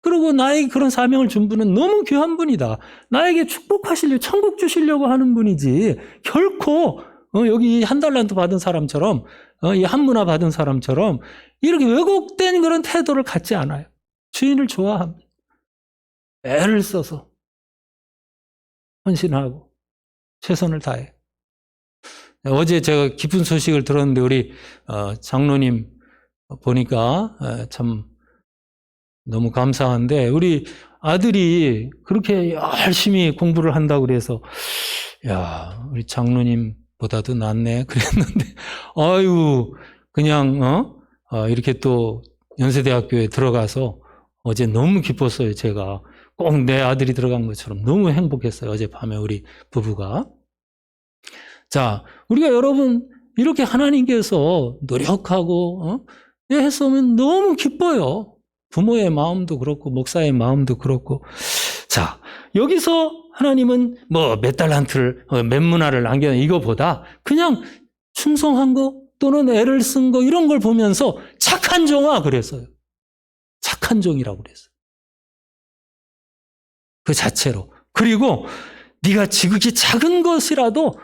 그리고 나에게 그런 사명을 준 분은 너무 귀한 분이다. 나에게 축복하시려고 천국 주시려고 하는 분이지 결코 여기 한 달란트 받은 사람처럼 이 한문화 받은 사람처럼 이렇게 왜곡된 그런 태도를 갖지 않아요. 주인을 좋아합니다. 애를 써서 헌신하고 최선을 다해. 어제 제가 기쁜 소식을 들었는데 우리 장로님 보니까 참 너무 감사한데 우리 아들이 그렇게 열심히 공부를 한다고 그래서 야 우리 장로님보다도 낫네 그랬는데 아유 그냥 이렇게 또 연세대학교에 들어가서 어제 너무 기뻤어요. 제가 꼭 내 아들이 들어간 것처럼 너무 행복했어요. 어젯밤에 우리 부부가. 자, 우리가 여러분 이렇게 하나님께서 노력하고 했으면 너무 기뻐요. 부모의 마음도 그렇고 목사의 마음도 그렇고. 자, 여기서 하나님은 뭐 몇 달란트를 몇 문화를 남겨 이거보다 그냥 충성한 거 또는 애를 쓴 거 이런 걸 보면서 착한 종아 그랬어요. 착한 종이라고 그랬어요. 그 자체로. 그리고 네가 지극히 작은 것이라도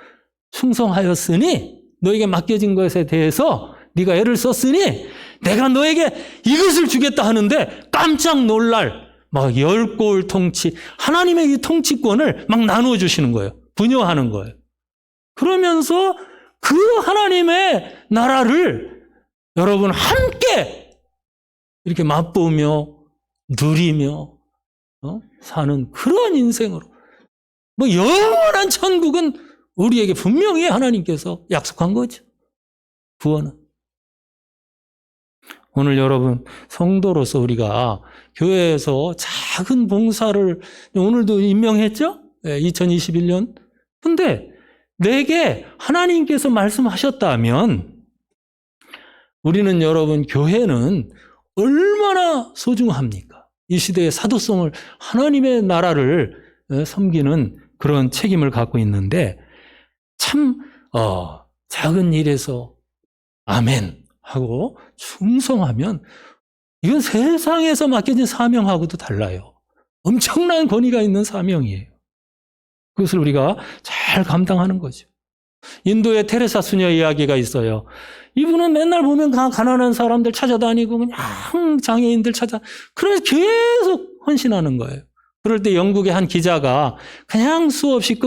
충성하였으니 너에게 맡겨진 것에 대해서 네가 애를 썼으니 내가 너에게 이것을 주겠다 하는데 깜짝 놀랄 막 10골 통치 하나님의 이 통치권을 막 나누어 주시는 거예요. 분여하는 거예요. 그러면서 그 하나님의 나라를 여러분 함께 이렇게 맛보며 누리며 사는 그런 인생으로 뭐 영원한 천국은 우리에게 분명히 하나님께서 약속한 거죠. 구원은. 오늘 여러분 성도로서 우리가 교회에서 작은 봉사를 오늘도 임명했죠? 2021년. 근데 내게 하나님께서 말씀하셨다면 우리는 여러분 교회는 얼마나 소중합니까? 이 시대의 사도성을 하나님의 나라를 섬기는 그런 책임을 갖고 있는데 참 작은 일에서 아멘 하고 충성하면 이건 세상에서 맡겨진 사명하고도 달라요. 엄청난 권위가 있는 사명이에요. 그것을 우리가 잘 감당하는 거죠. 인도의 테레사 수녀 이야기가 있어요. 이분은 맨날 보면 가난한 사람들 찾아다니고 그냥 장애인들 그러면서 계속 헌신하는 거예요. 그럴 때 영국의 한 기자가 그냥 수없이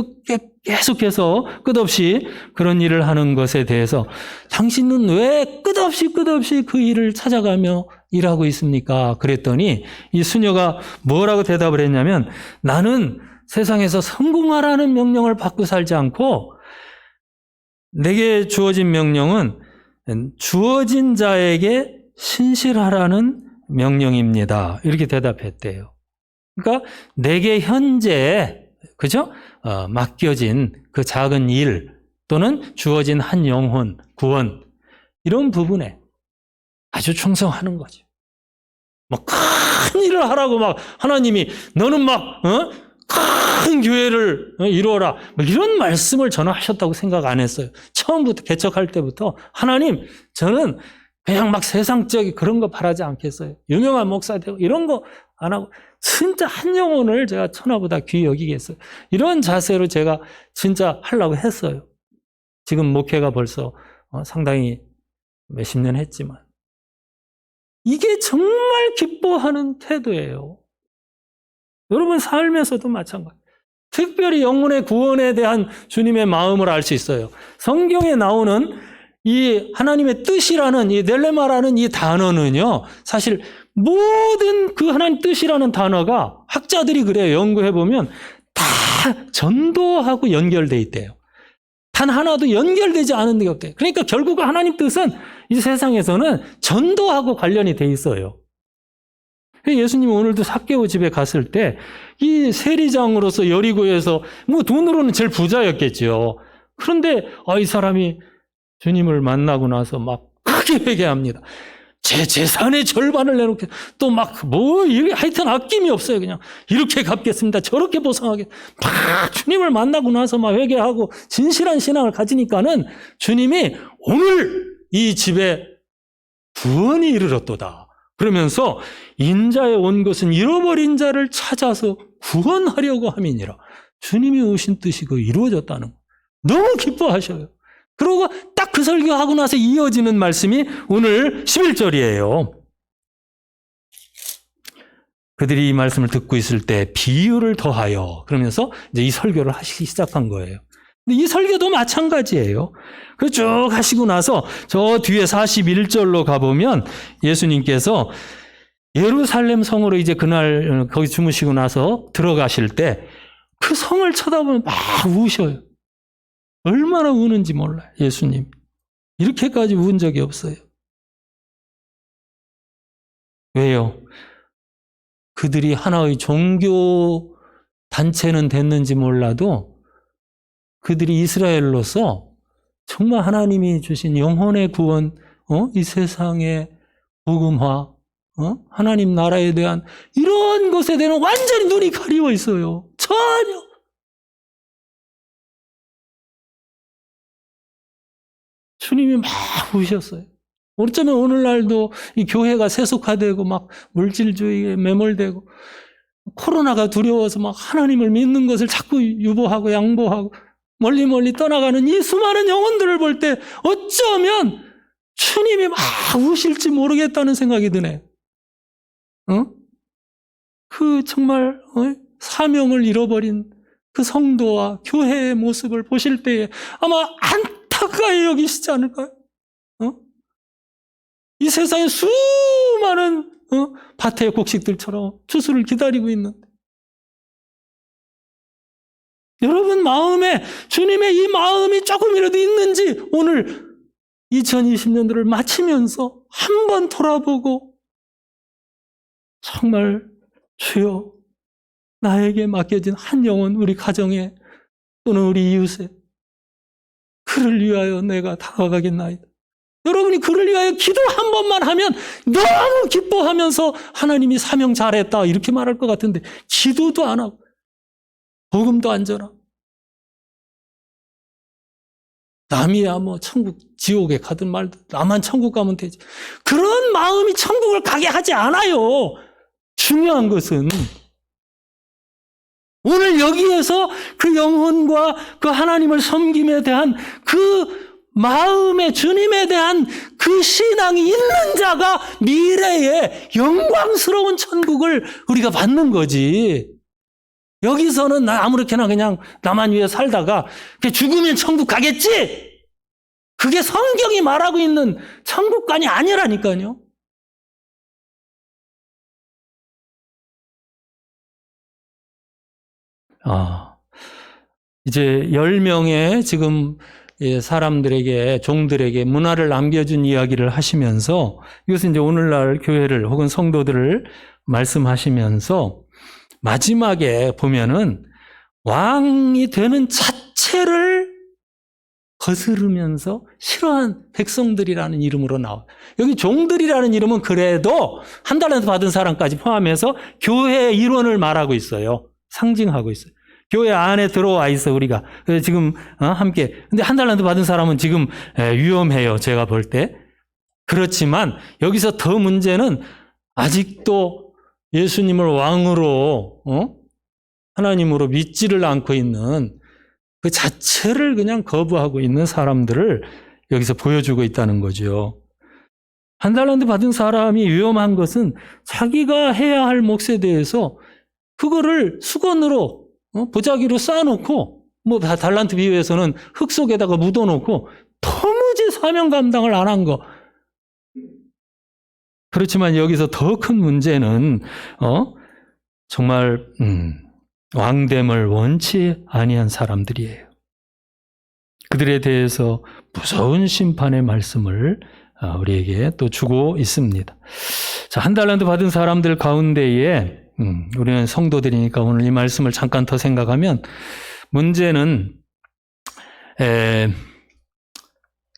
계속해서 끝없이 그런 일을 하는 것에 대해서 당신은 왜 끝없이 그 일을 찾아가며 일하고 있습니까? 그랬더니 이 수녀가 뭐라고 대답을 했냐면, 나는 세상에서 성공하라는 명령을 받고 살지 않고 내게 주어진 명령은 주어진 자에게 신실하라는 명령입니다. 이렇게 대답했대요. 그러니까 내게 현재 그죠? 맡겨진 그 작은 일 또는 주어진 한 영혼, 구원 이런 부분에 아주 충성하는 거죠. 뭐 큰 일을 하라고 막 하나님이 너는 막 큰 교회를 이루어라 뭐 이런 말씀을 저는 하셨다고 생각 안 했어요. 처음부터 개척할 때부터 하나님 저는 그냥 막 세상적인 그런 거 바라지 않겠어요. 유명한 목사 되고 이런 거 안 하고 진짜 한 영혼을 제가 천하보다 귀히 여기겠어요. 이런 자세로 제가 진짜 하려고 했어요. 지금 목회가 벌써 상당히 몇십 년 했지만 이게 정말 기뻐하는 태도예요. 여러분 삶에서도 마찬가지예요. 특별히 영혼의 구원에 대한 주님의 마음을 알 수 있어요. 성경에 나오는 이 하나님의 뜻이라는 이 넬레마라는 이 단어는요, 사실 모든 그 하나님 뜻이라는 단어가 학자들이 그래요. 연구해보면 다 전도하고 연결돼 있대요. 단 하나도 연결되지 않은 데가 없대요. 그러니까 결국 하나님 뜻은 이 세상에서는 전도하고 관련이 돼 있어요. 예수님이 오늘도 삭개오 집에 갔을 때 이 세리장으로서 여리고에서 뭐 돈으로는 제일 부자였겠죠. 그런데 이 사람이 주님을 만나고 나서 막 크게 회개합니다. 제 재산의 절반을 내놓게 또 막 하여튼 아낌이 없어요. 그냥 이렇게 갚겠습니다. 저렇게 보상하게 막 주님을 만나고 나서 막 회개하고 진실한 신앙을 가지니까는 주님이 오늘 이 집에 구원이 이르렀도다. 그러면서 인자에 온 것은 잃어버린 자를 찾아서 구원하려고 함이니라. 주님이 오신 뜻이 이루어졌다는 거. 너무 기뻐하셔요. 그러고 딱 그 설교하고 나서 이어지는 말씀이 오늘 11절이에요. 그들이 이 말씀을 듣고 있을 때 비유를 더하여 그러면서 이제 이 설교를 하시기 시작한 거예요. 근데 이 설교도 마찬가지예요. 그 쭉 하시고 나서 저 뒤에 41절로 가보면 예수님께서 예루살렘 성으로 이제 그날 거기 주무시고 나서 들어가실 때 그 성을 쳐다보면 막 우셔요. 얼마나 우는지 몰라요. 예수님. 이렇게까지 운 적이 없어요. 왜요? 그들이 하나의 종교 단체는 됐는지 몰라도 그들이 이스라엘로서 정말 하나님이 주신 영혼의 구원, 이 세상의 복음화, 하나님 나라에 대한 이런 것에 대한 완전히 눈이 가리워 있어요. 전혀. 주님이 막 우셨어요. 어쩌면 오늘날도 이 교회가 세속화되고 막 물질주의에 매몰되고 코로나가 두려워서 막 하나님을 믿는 것을 자꾸 유보하고 양보하고 멀리 떠나가는 이 수많은 영혼들을 볼 때 어쩌면 주님이 막 우실지 모르겠다는 생각이 드네. 그 정말 사명을 잃어버린 그 성도와 교회의 모습을 보실 때에 아마 안타까이 여기시지 않을까요? 이 세상에 수많은 밭의 곡식들처럼 추수를 기다리고 있는데 여러분 마음에 주님의 이 마음이 조금이라도 있는지 오늘 2020년도를 마치면서 한번 돌아보고 정말 주여 나에게 맡겨진 한 영혼 우리 가정에 또는 우리 이웃에 그를 위하여 내가 다가가겠나이다. 여러분이 그를 위하여 기도 한 번만 하면 너무 기뻐하면서 하나님이 사명 잘했다 이렇게 말할 것 같은데 기도도 안 하고 복음도 안 전하고 남이야 뭐 천국 지옥에 가든 말든 나만 천국 가면 되지. 그런 마음이 천국을 가게 하지 않아요. 중요한 것은 오늘 여기에서 그 영혼과 그 하나님을 섬김에 대한 그 마음에 주님에 대한 그 신앙이 있는 자가 미래에 영광스러운 천국을 우리가 받는 거지. 여기서는 나 아무렇게나 그냥 나만 위해 살다가 죽으면 천국 가겠지? 그게 성경이 말하고 있는 천국관이 아니라니까요. 이제 10명의 지금 사람들에게, 종들에게 문화를 남겨준 이야기를 하시면서 이것은 이제 오늘날 교회를 혹은 성도들을 말씀하시면서 마지막에 보면은 왕이 되는 자체를 거스르면서 싫어한 백성들이라는 이름으로 나와요. 여기 종들이라는 이름은 그래도 한 달란트 받은 사람까지 포함해서 교회의 일원을 말하고 있어요. 상징하고 있어요. 교회 안에 들어와 있어, 우리가. 그래서 지금 함께. 근데 한 달란트 받은 사람은 지금 위험해요, 제가 볼 때. 그렇지만 여기서 더 문제는 아직도 예수님을 왕으로 하나님으로 믿지를 않고 있는 그 자체를 그냥 거부하고 있는 사람들을 여기서 보여주고 있다는 거죠. 한 달란트 받은 사람이 위험한 것은 자기가 해야 할 몫에 대해서 그거를 수건으로 보자기로 쌓아놓고 달란트 비유에서는 흙 속에다가 묻어놓고 도무지 사명 감당을 안 한 거. 그렇지만 여기서 더 큰 문제는 정말 왕됨을 원치 아니한 사람들이에요. 그들에 대해서 무서운 심판의 말씀을 우리에게 또 주고 있습니다. 자, 한 달란트 받은 사람들 가운데에 우리는 성도들이니까 오늘 이 말씀을 잠깐 더 생각하면 문제는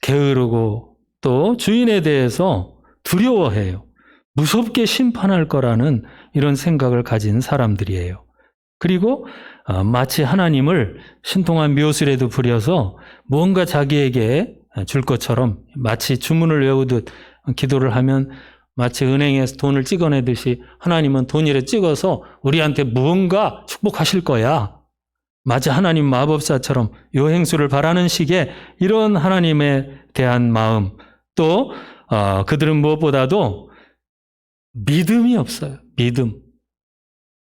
게으르고 또 주인에 대해서 두려워해요. 무섭게 심판할 거라는 이런 생각을 가진 사람들이에요. 그리고 마치 하나님을 신통한 묘술에도 부려서 무언가 자기에게 줄 것처럼 마치 주문을 외우듯 기도를 하면 마치 은행에서 돈을 찍어내듯이 하나님은 돈이래 찍어서 우리한테 무언가 축복하실 거야. 마치 하나님 마법사처럼 요행수를 바라는 식의 이런 하나님에 대한 마음, 또 그들은 무엇보다도 믿음이 없어요. 믿음.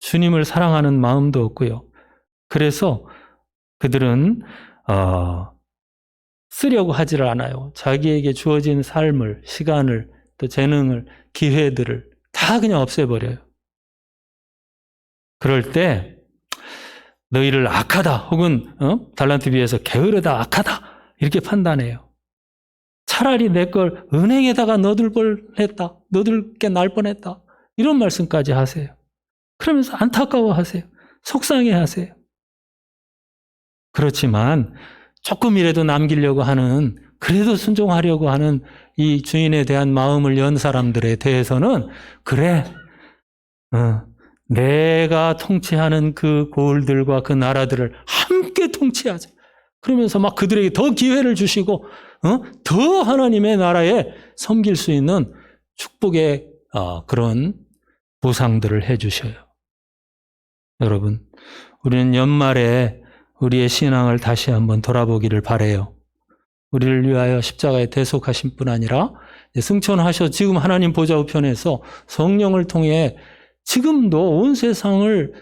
주님을 사랑하는 마음도 없고요. 그래서 그들은 쓰려고 하지를 않아요. 자기에게 주어진 삶을, 시간을, 또 재능을, 기회들을 다 그냥 없애버려요. 그럴 때 너희를 악하다 혹은 달란트 비해서 게으르다, 악하다 이렇게 판단해요. 차라리 내 걸 은행에다가 넣어둘 뻔했다, 넣어둘 게 날 뻔했다 이런 말씀까지 하세요. 그러면서 안타까워하세요. 속상해하세요. 그렇지만 조금이라도 남기려고 하는, 그래도 순종하려고 하는 이 주인에 대한 마음을 연 사람들에 대해서는 그래, 내가 통치하는 그 고을들과 그 나라들을 함께 통치하자. 그러면서 막 그들에게 더 기회를 주시고 더 하나님의 나라에 섬길 수 있는 축복의 그런 보상들을 해주셔요. 여러분, 우리는 연말에 우리의 신앙을 다시 한번 돌아보기를 바라요. 우리를 위하여 십자가에 대속하신 뿐 아니라 승천하셔 지금 하나님 보좌 우편에서 성령을 통해 지금도 온 세상을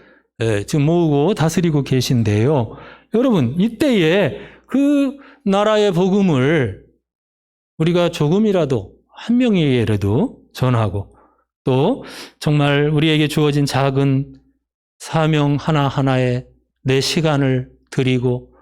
지금 모으고 다스리고 계신데요. 여러분, 이때에 그 나라의 복음을 우리가 조금이라도 한 명에게라도 전하고 또 정말 우리에게 주어진 작은 사명 하나하나에 내 시간을 드리고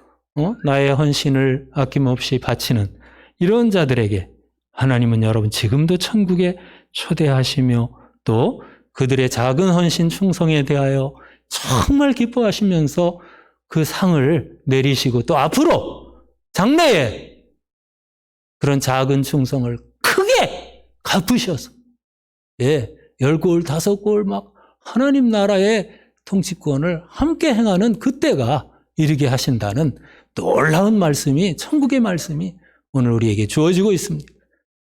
나의 헌신을 아낌없이 바치는 이런 자들에게 하나님은 여러분 지금도 천국에 초대하시며 또 그들의 작은 헌신 충성에 대하여 정말 기뻐하시면서 그 상을 내리시고 또 앞으로 장래에 그런 작은 충성을 크게 갚으셔서 10골, 5골 막 하나님 나라의 통치권을 함께 행하는 그때가 이르게 하신다는 놀라운 말씀이, 천국의 말씀이 오늘 우리에게 주어지고 있습니다.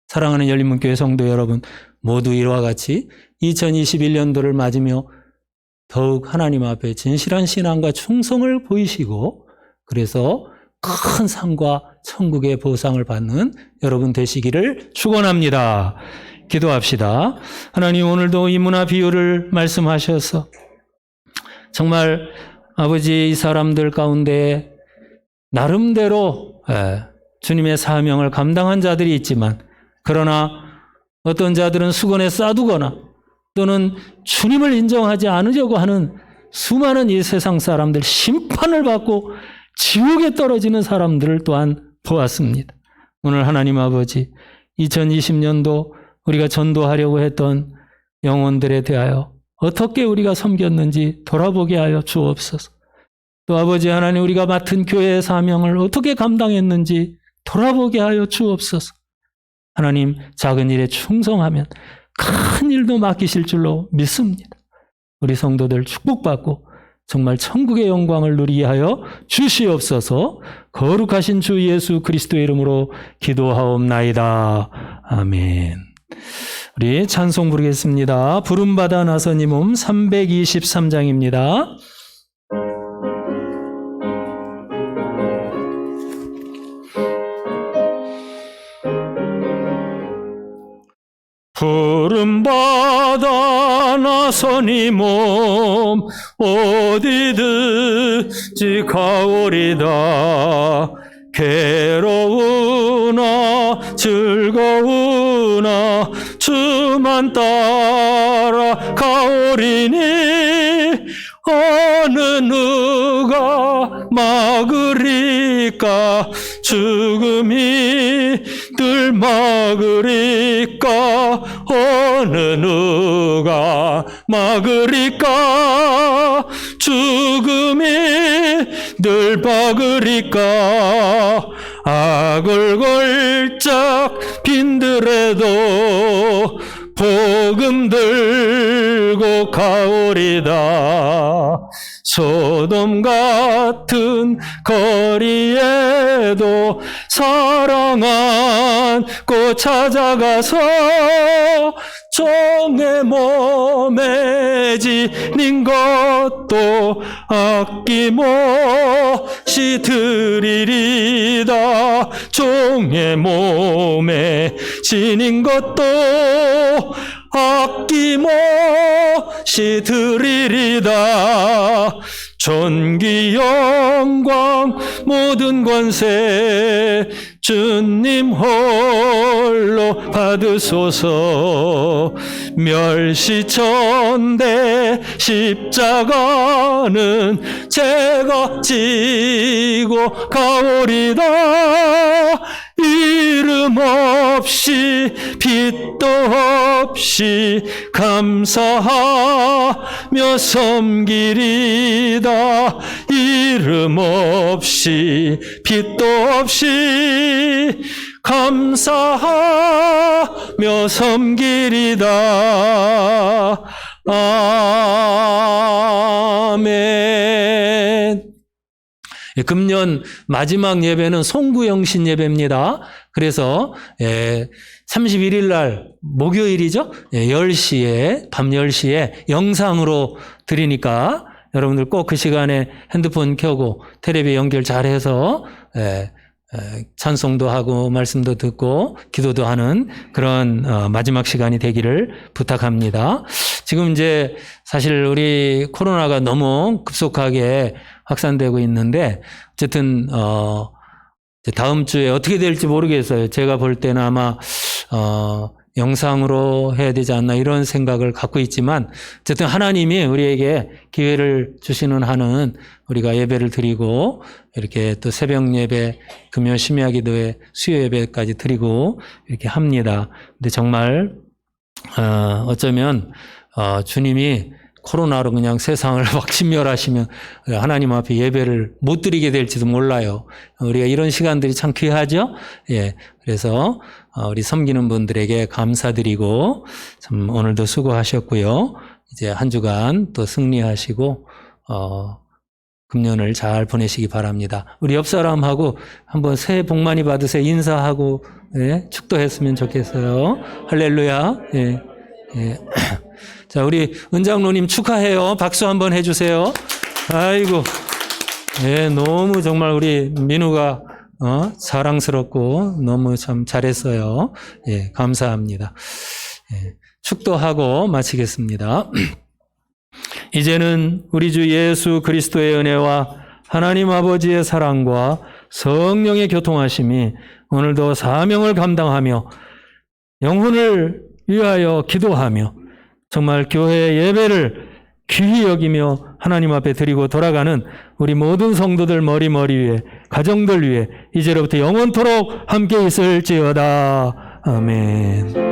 사랑하는 열린문교회 성도 여러분, 모두 이와 같이 2021년도를 맞으며 더욱 하나님 앞에 진실한 신앙과 충성을 보이시고 그래서 큰 상과 천국의 보상을 받는 여러분 되시기를 축원합니다. 기도합시다. 하나님, 오늘도 이 문화 비유를 말씀하셔서 정말 아버지, 이 사람들 가운데 나름대로 주님의 사명을 감당한 자들이 있지만, 그러나 어떤 자들은 수건에 싸두거나 또는 주님을 인정하지 않으려고 하는 수많은 이 세상 사람들, 심판을 받고 지옥에 떨어지는 사람들을 또한 보았습니다. 오늘 하나님 아버지, 2020년도 우리가 전도하려고 했던 영혼들에 대하여 어떻게 우리가 섬겼는지 돌아보게 하여 주옵소서. 또 아버지 하나님, 우리가 맡은 교회의 사명을 어떻게 감당했는지 돌아보게 하여 주옵소서. 하나님, 작은 일에 충성하면 큰 일도 맡기실 줄로 믿습니다. 우리 성도들 축복받고 정말 천국의 영광을 누리게 하여 주시옵소서. 거룩하신 주 예수 그리스도의 이름으로 기도하옵나이다. 아멘. 우리 찬송 부르겠습니다. 부름받아 나선 이 몸 323장입니다. 부름받아 나선 이 몸 어디든지 가오리다. 괴로우나 즐거우나 주만 따라 가오리니 어느 누가 막으리까. 죽음이 늘 막으리까. 어느 누가 막으리까. 죽음이 늘 막으리까. 악을 걸작 빈들에도 복음 들고 가오리다. 소돔 같은 거리에도 사랑 안고 찾아가서 종의 몸에 지닌 것도 아낌없이 드리리다. 종의 몸에 지닌 것도 아낌없이 드리리다. 존귀 영광 모든 권세 주님 홀로 받으소서. 멸시천대 십자가는 제가 지고 가오리다. 이름 없이 빛도 없이 감사하며 섬기리다. 이름 없이 빛도 없이 감사하며 섬기리다. 아멘. 금년 마지막 예배는 송구영신 예배입니다. 그래서 31일 날 목요일이죠. 10시에 밤 10시에 영상으로 드리니까 여러분들 꼭 그 시간에 핸드폰 켜고 텔레비 연결 잘해서 찬송도 하고 말씀도 듣고 기도도 하는 그런 마지막 시간이 되기를 부탁합니다. 지금 이제 사실 우리 코로나가 너무 급속하게 확산되고 있는데 어쨌든 이제 다음 주에 어떻게 될지 모르겠어요. 제가 볼 때는 아마 영상으로 해야 되지 않나 이런 생각을 갖고 있지만 어쨌든 하나님이 우리에게 기회를 주시는 한은 우리가 예배를 드리고 이렇게 또 새벽 예배, 금요 심야 기도회, 수요 예배까지 드리고 이렇게 합니다. 근데 정말 어쩌면 주님이 코로나로 그냥 세상을 확 침멸하시면 하나님 앞에 예배를 못 드리게 될지도 몰라요. 우리가 이런 시간들이 참 귀하죠? 예. 그래서 우리 섬기는 분들에게 감사드리고 참 오늘도 수고하셨고요. 이제 한 주간 또 승리하시고 금년을 잘 보내시기 바랍니다. 우리 옆 사람하고 한번 새해 복 많이 받으세요. 인사하고 축도했으면 좋겠어요. 할렐루야. 예. 예. 자, 우리 은장로님 축하해요. 박수 한번 해주세요. 아이고, 예, 너무 정말 우리 민우가 사랑스럽고 너무 참 잘했어요. 예, 감사합니다. 예, 축도하고 마치겠습니다. 이제는 우리 주 예수 그리스도의 은혜와 하나님 아버지의 사랑과 성령의 교통하심이 오늘도 사명을 감당하며 영혼을 위하여 기도하며 정말 교회 예배를 귀히 여기며 하나님 앞에 드리고 돌아가는 우리 모든 성도들 머리 위에 가정들 위에 이제로부터 영원토록 함께 있을지어다. 아멘.